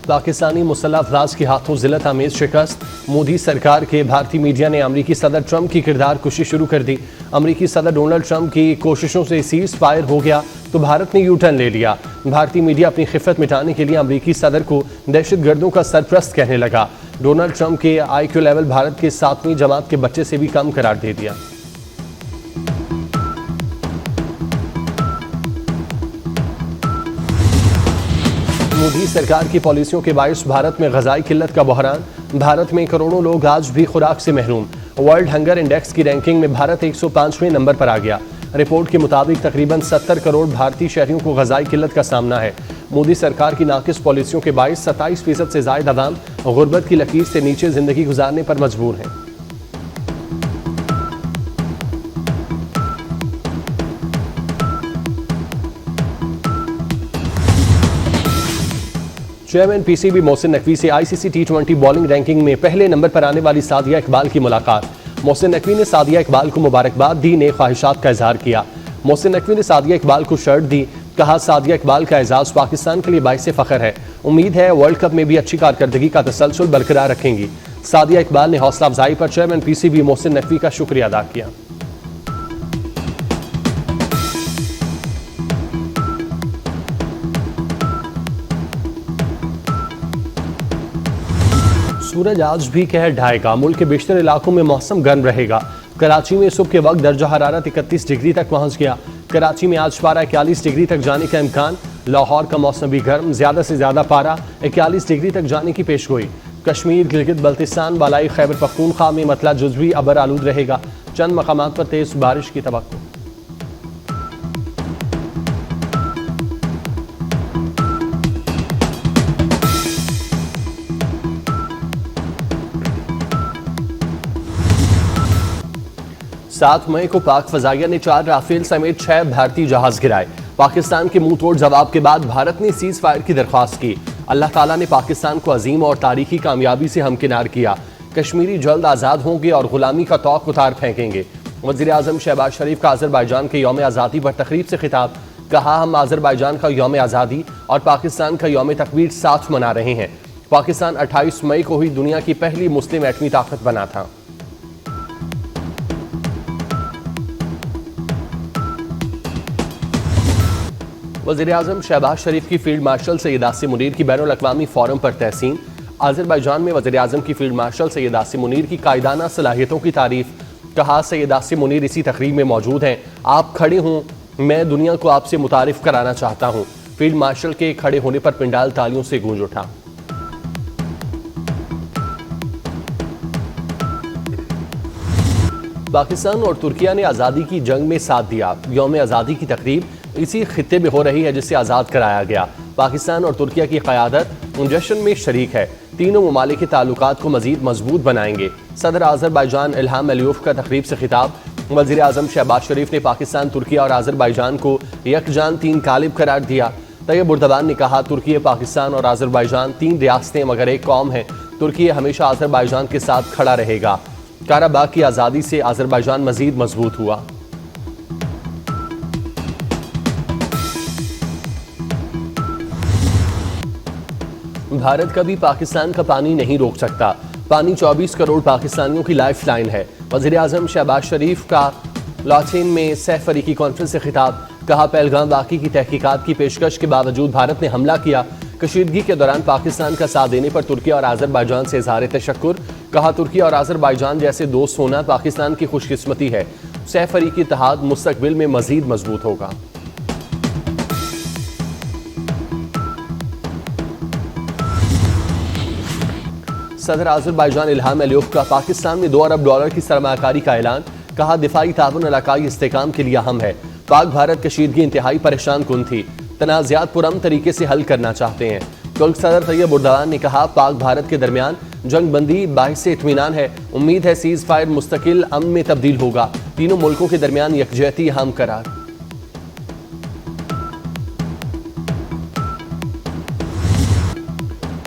पाकिस्तानी मुसल्लह अफराज के हाथों जिल्लत आमेज शिकस्त। मोदी सरकार के भारतीय मीडिया ने अमरीकी सदर ट्रंप की किरदार कुशी शुरू कर दी। अमरीकी सदर डोनाल्ड ट्रंप की कोशिशों से सीज फायर हो गया तो भारत ने यू टर्न ले लिया। भारतीय मीडिया अपनी खिफत मिटाने के लिए अमरीकी सदर को दहशतगर्दों का सरप्रस्त कहने लगा। डोनाल्ड ट्रंप के IQ लेवल भारत के 7वीं जमात के बच्चे से भी कम करार दे दिया। मोदी सरकार की पॉलिसियों के बायस भारत में ग़िज़ाई किल्लत का बहरान। भारत में करोड़ों लोग आज भी खुराक से महरूम। वर्ल्ड हंगर इंडेक्स की रैंकिंग में भारत 105वें नंबर पर आ गया। रिपोर्ट के मुताबिक तकरीबन 70 करोड़ भारतीय शहरियों को ग़िज़ाई किल्लत का सामना है। मोदी सरकार की नाकिस पॉलिसियों के बायस 27% से ज़ायद अवाम गुर्बत की लकीर से नीचे ज़िंदगी गुजारने पर मजबूर हैं। चेयरमैन PCB मोहसिन नकवी से ICC T20 बॉलिंग रैंकिंग में पहले नंबर पर आने वाली सादिया इकबाल की मुलाकात। मोहसिन नकवी ने सादिया इकबाल को मुबारकबाद दी, नेक ख्वाहिशात का इजहार किया। मोहसिन नकवी ने सादिया इकबाल को शर्ट दी, कहा सादिया इकबाल का एजाज पाकिस्तान के लिए बाइसे फख्र है। उम्मीद है वर्ल्ड कप में भी अच्छी कारकर्दगी का तसलसल बरकरार रखेंगी। सादिया इकबाल ने हौसला अफजाई पर चेयरमैन PCB मोहसिन नकवी का शुक्रिया अदा किया। सूरज आज भी कहर ढाएगा। मुल्क के बेशतर इलाकों में मौसम गर्म रहेगा। कराची में सुबह के वक्त दर्जा हरारत 31 डिग्री तक पहुंच गया। कराची में आज पारा 41 डिग्री तक जाने का इम्कान। लाहौर का मौसम भी गर्म, ज्यादा से ज्यादा पारा 41 डिग्री तक जाने की पेशगोई। कश्मीर, गिलगित बल्तिस्तान, बालाई खैबर पख्तूनख्वा में मतला जुज़वी अबर आलूद रहेगा। चंद मकामात पर तेज बारिश की तवक्को। सात मई को पाक फजाइया ने 4 राफेल समेत 6 भारतीय जहाज गिराए। पाकिस्तान के मुंह तोड़ जवाब के बाद भारत ने सीज फायर की दरख्वास्त की। अल्लाह ताला ने पाकिस्तान को अजीम और तारीखी कामयाबी से हमकिनार किया। कश्मीरी जल्द आज़ाद होंगे और गुलामी का तौक उतार फेंकेंगे। वज़ीर आज़म शहबाज शरीफ का अज़रबैजान के यौम आज़ादी पर तकरीब से खिताब। कहा, हम अज़रबैजान का यौम आज़ादी और पाकिस्तान का यौम तकबीर साथ मना रहे हैं। पाकिस्तान 28 मई को ही दुनिया की पहली मुस्लिम एटमी ताकत बना था। वज़ीर आज़म शहबाज शरीफ की फील्ड मार्शल सैयद आसिम मुनीर की बैनुल अक़वामी फोरम पर तहसीन। अज़रबैजान में वज़ीर आज़म की फील्ड मार्शल सैयद आसिम मुनीर की कायदाना सलाहियतों की तारीफ। कहा, सैयद आसिम मुनीर इसी तकरीब में मौजूद हैं। आप खड़े हों, मैं दुनिया को आपसे मुतारिफ कराना चाहता हूँ। फील्ड मार्शल के खड़े होने पर पिंडाल तालियों से गूंज उठा। पाकिस्तान और तुर्किया ने आज़ादी की जंग में साथ दिया। यौम आज़ादी की तकरीब इसी खित्ते में हो रही है जिसे आज़ाद कराया गया। पाकिस्तान और तुर्किया की क़यादत जश्न में शरीक है। तीनों ममालिक के ताल्लुकात को मज़ीद मजबूत बनाएंगे। सदर अज़रबैजान इल्हाम अलियोव का तकरीब से खिताब। वज़ीर आज़म शहबाज शरीफ ने पाकिस्तान, तुर्किया और अज़रबैजान को यकजान 3 कालिब करार दिया। तैयब उर्दवान ने कहा, तुर्किया, पाकिस्तान और अज़रबैजान 3 रियासतें मगर एक कौम है। तुर्किया हमेशा अज़रबैजान के साथ खड़ा रहेगा। काराबाग की आज़ादी से अज़रबैजान मज़ीद मजबूत हुआ। भारत कभी पाकिस्तान का पानी नहीं रोक सकता। पानी 24 करोड़ पाकिस्तानियों की लाइफ लाइन है। वज़ीर आज़म शहबाज शरीफ का लाचीन में सैफ अरीकी कॉन्फ्रेंस से खिताब। कहा, पहलगाम वाक़ई की तहकीकात की पेशकश के बावजूद भारत ने हमला किया। कशीदगी के दौरान पाकिस्तान का साथ देने पर तुर्किया और अज़रबैजान से इज़हार तशक्कुर। कहा, तुर्किया और अज़रबैजान जैसे दोस्त होना पाकिस्तान की खुशकिस्मती है। सैफ अरीकी इत्तेहाद मुस्तक़बिल में मज़ीद मजबूत होगा। सदर अज़रबैजान इल्हाम अलियोव का पाकिस्तान में $2 अरब की सरमायाकारी का ऐलान। कहा, दिफाई ताउन इलाकाई इस्तेहकाम के लिए अहम है। पाक भारत कशीदगी इंतहाई परेशान कुन थी। तनाज़ात पुरअमन तरीके से हल करना चाहते हैं। तुर्क सदर तैयब उर्दवान ने कहा, पाक भारत के दरमियान जंग बंदी बाइसे इत्मीनान है। उम्मीद है सीज फायर मुस्तकिल अमन में तब्दील होगा। तीनों मुल्कों के दरमियान यकजहती अहम करार।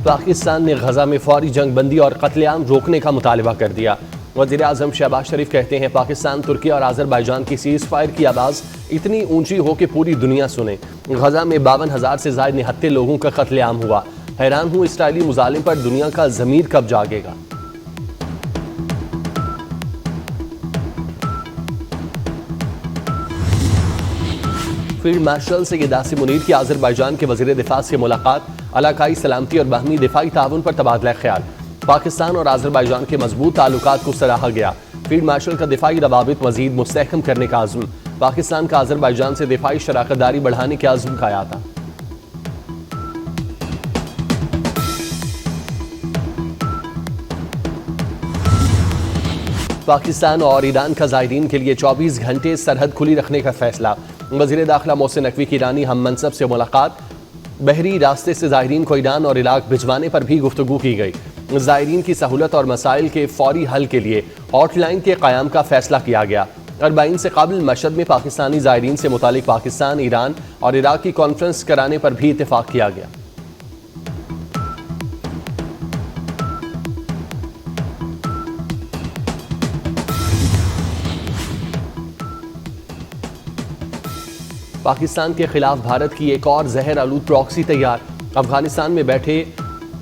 पाकिस्तान ने गजा में फौरी जंग बंदी और कत्लेआम रोकने का मुतालबा कर दिया। वज़ीर आज़म शहबाज शरीफ कहते हैं, पाकिस्तान, तुर्किया और अज़रबैजान की सीज फायर की आवाज़ इतनी ऊंची हो कि पूरी दुनिया सुने। गजा में 52,000 से ज़ायद निहत्ते लोगों का कत्लेआम हुआ। हैरान हूं इसराइली मुजालिम पर दुनिया का ज़मीर कब जागेगा। फील्ड मार्शल सैयद आसिम मुनीर की अज़रबैजान के वज़ीर दिफा से मुलाकात, इलाकाई सलामती और बाहमी दिफाई ताउन पर तबादला ख्याल। पाकिस्तान और अज़रबैजान के मजबूत ताल्लुकात को सराहा गया। फील्ड मार्शल का दिफाई रवाबित मजीद मुस्तहकम करने का आज़म। पाकिस्तान का अज़रबैजान से दिफाई शराकतदारी बढ़ाने के आज़म का आया था। पाकिस्तान और ईरान का ज़ायरीन के लिए 24 घंटे सरहद खुली रखने का फैसला। वज़ीर दाखिला मोहसिन नकवी की ईरानी हम मनसब से मुलाकात। बहरी रास्ते से ज़ायरीन को ईरान और इराक भिजवाने पर भी गुफ्तगू की गई। ज़ायरीन की सहूलत और मसाइल के फौरी हल के लिए हॉटलाइन के क़याम का फैसला किया गया। अरबाइन से काबिल मशहद में पाकिस्तानी ज़ायरीन से मुतालिक पाकिस्तान, ईरान और इराक की कॉन्फ्रेंस कराने पर भी इत्तेफाक किया गया। पाकिस्तान के खिलाफ भारत की एक और जहर आलूद प्रॉक्सी तैयार। अफगानिस्तान में बैठे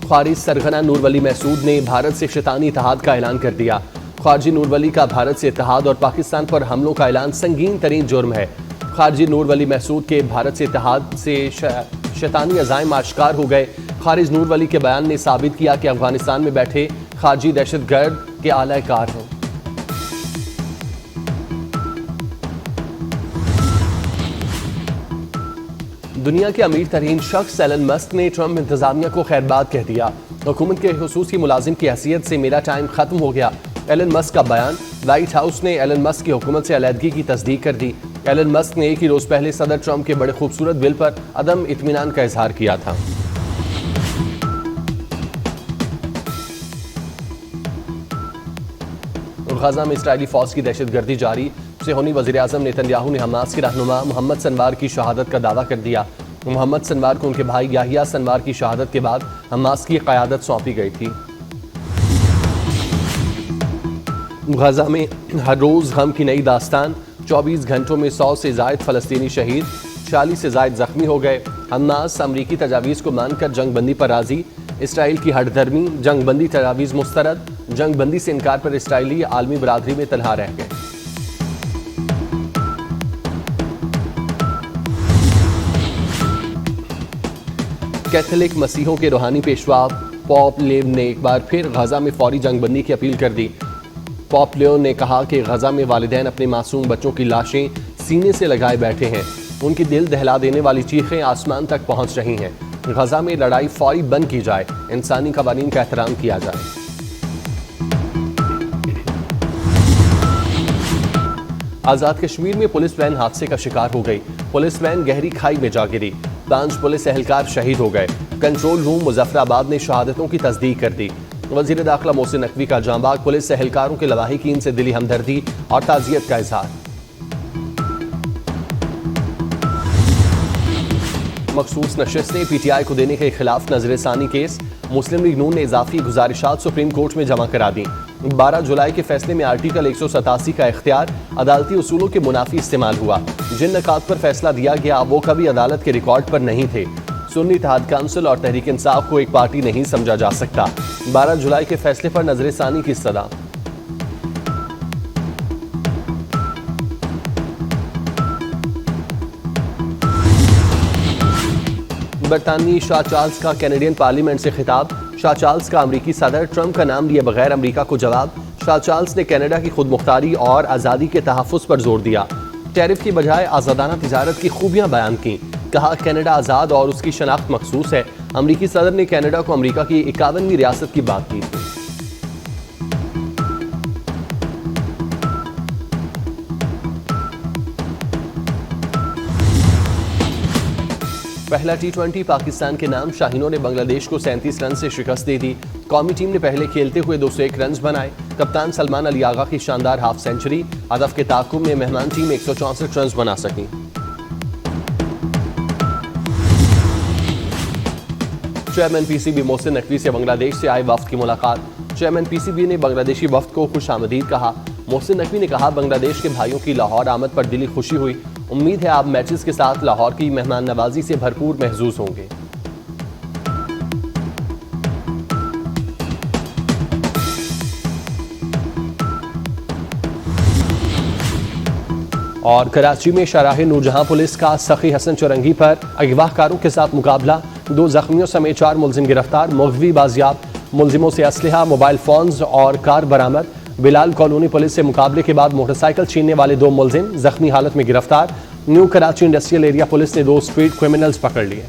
खारिज सरगना नूर वली महसूद ने भारत से शैतानी इत्तेहाद का ऐलान कर दिया। खारजी नूर वली का भारत से इत्तेहाद और पाकिस्तान पर हमलों का ऐलान संगीन तरीन जुर्म है। खारजी नूर वली महसूद के भारत से इत्तेहाद से शैतानी अज़ाइम आश्कार हो गए। खारिज नूर वली के बयान ने साबित किया कि अफगानिस्तान में बैठे खारजी दहशतगर्द के आला कार हैं। दुनिया के अमीर तरीन शख्स एलन मस्क ने ट्रंप इंतजामिया को खैरबाद कह दिया। हुकूमत के खुसूसी मुलाजिम की हैसियत से मेरा टाइम खत्म हो गया। एलन मस्क का बयान। व्हाइट हाउस ने एलन मस्क की हुकूमत से अलहदगी की तस्दीक कर दी। एलन मस्क ने एक ही रोज पहले सदर ट्रंप के बड़े खूबसूरत बिल पर अदम इत्मीनान का इजहार किया था। गजा में इस्राइली फौज की दहशतगर्दी जारी। सेहोनी वज़ीर आज़म नेतन्याहू ने हमास के रहनुमा मोहम्मद सनवार की शहादत का दावा कर दिया। मोहम्मद सनवार को उनके भाई याहिया सनवार की शहादत के बाद हमास की क़यादत सौंपी गई थी। गजा में हर रोज़ गम की नई दास्तान। 24 घंटों में 100 से ज़ायद फ़लस्तीनी शहीद, 40 से ज़ायद ज़ख्मी हो गए। हमास अमरीकी तजावीज़ को मानकर जंग बंदी पर राज़ी। इसराइल की हठधर्मी, जंग बंदी तजावीज़ मुस्तरद। जंग बंदी से इनकार पर इसराइली आलमी बरादरी में तन्हा रह गए। कैथोलिक मसीहों के रूहानी पेशवा पॉप लेव ने एक बार फिर गजा में फौरी जंग बंदी की अपील कर दी। पॉप लेव ने कहा कि गजा में वालिदैन अपने मासूम बच्चों की लाशें सीने से लगाए बैठे हैं। उनकी दिल दहला देने वाली चीखें आसमान तक पहुंच रही हैं। गजा में लड़ाई फौरी बंद की जाए, इंसानी कवानीन का एहतराम किया जाए। आज़ाद कश्मीर में पुलिस वैन हादसे का शिकार हो गई। पुलिस वैन गहरी खाई में जा गिरी। 5 पुलिस एहलकार शहीद हो गए। कंट्रोल रूम मुजफ्फराबाद ने शहादतों की तस्दीक कर दी। वज़ीर दाखिला मोहसिन नकवी का जांबाग पुलिस एहलकारों के लवाहिकीन से दिली हमदर्दी और ताज़ियत का इजहार। मखसूस नशिस्तें PTI को देने के खिलाफ नजरसानी केस। मुस्लिम लीग नून ने इजाफी गुजारिशात सुप्रीम कोर्ट में जमा करा दी। 12 जुलाई के फैसले में आर्टिकल 187 का इख्तियार अदालती उसूलों के मुनाफी इस्तेमाल हुआ। जिन नकात पर फैसला दिया गया वो कभी अदालत के रिकॉर्ड पर नहीं थे। सुन्नी इत्तेहाद काउंसिल और तहरीक इंसाफ को एक पार्टी नहीं समझा जा सकता। 12 जुलाई के फैसले पर नजरसानी की सदा। बरतानवी शाह चार्ल्स का कैनेडियन पार्लियामेंट से खिताब। शाह चार्ल्स का अमरीकी सदर ट्रंप का नाम लिए बगैर अमरीका को जवाब। शाह चार्ल्स ने कनाडा की खुद मुख्तारी और आज़ादी के तहफ़्फ़ुज़ पर जोर दिया। टैरिफ की बजाय आज़ादाना तिजारत की खूबियां बयान की। कहा कनाडा आज़ाद और उसकी शनाख्त मखसूस है। अमरीकी सदर ने कनाडा को अमरीका की 51वीं रियासत की बात की थी। पहला T20 पाकिस्तान के नाम। शाहीनों ने बांग्लादेश को 37 रन से शिकस्त दे दी। कौमी टीम ने पहले खेलते हुए 201 रन बनाए। कप्तान सलमान अली आगा की शानदार हाफ सेंचुरी। हदफ के ताकुब में मेहमान टीम 164 रन बना सकी। चेयरमैन PCB मोहसिन नकवी से बांग्लादेश से आए वफ्द की मुलाकात। चेयरमैन PCB ने बांग्लादेशी वफ्द को खुश आमदीद कहा। मोहसिन नकवी ने कहा बांग्लादेश के भाइयों की लाहौर आमद पर दिली खुशी हुई। उम्मीद है आप मैचेस के साथ लाहौर की मेहमान नवाजी से भरपूर महसूस होंगे। और कराची में शाहराह नूरजहां पुलिस का सखी हसन चौरंगी पर अगवाकारों के साथ मुकाबला, 2 जख्मियों समेत 4 मुलजिम गिरफ्तार, मुगवी बाजियाब, मुलजिमों से असलहा, मोबाइल फोन्स और कार बरामद। बिलाल कॉलोनी पुलिस से मुकाबले के बाद मोटरसाइकिल छीनने वाले 2 मुलजिम जख्मी हालत में गिरफ्तार। New Karachi industrial area police ने 2 स्ट्रीट क्रिमिनल्स पकड़ लिए।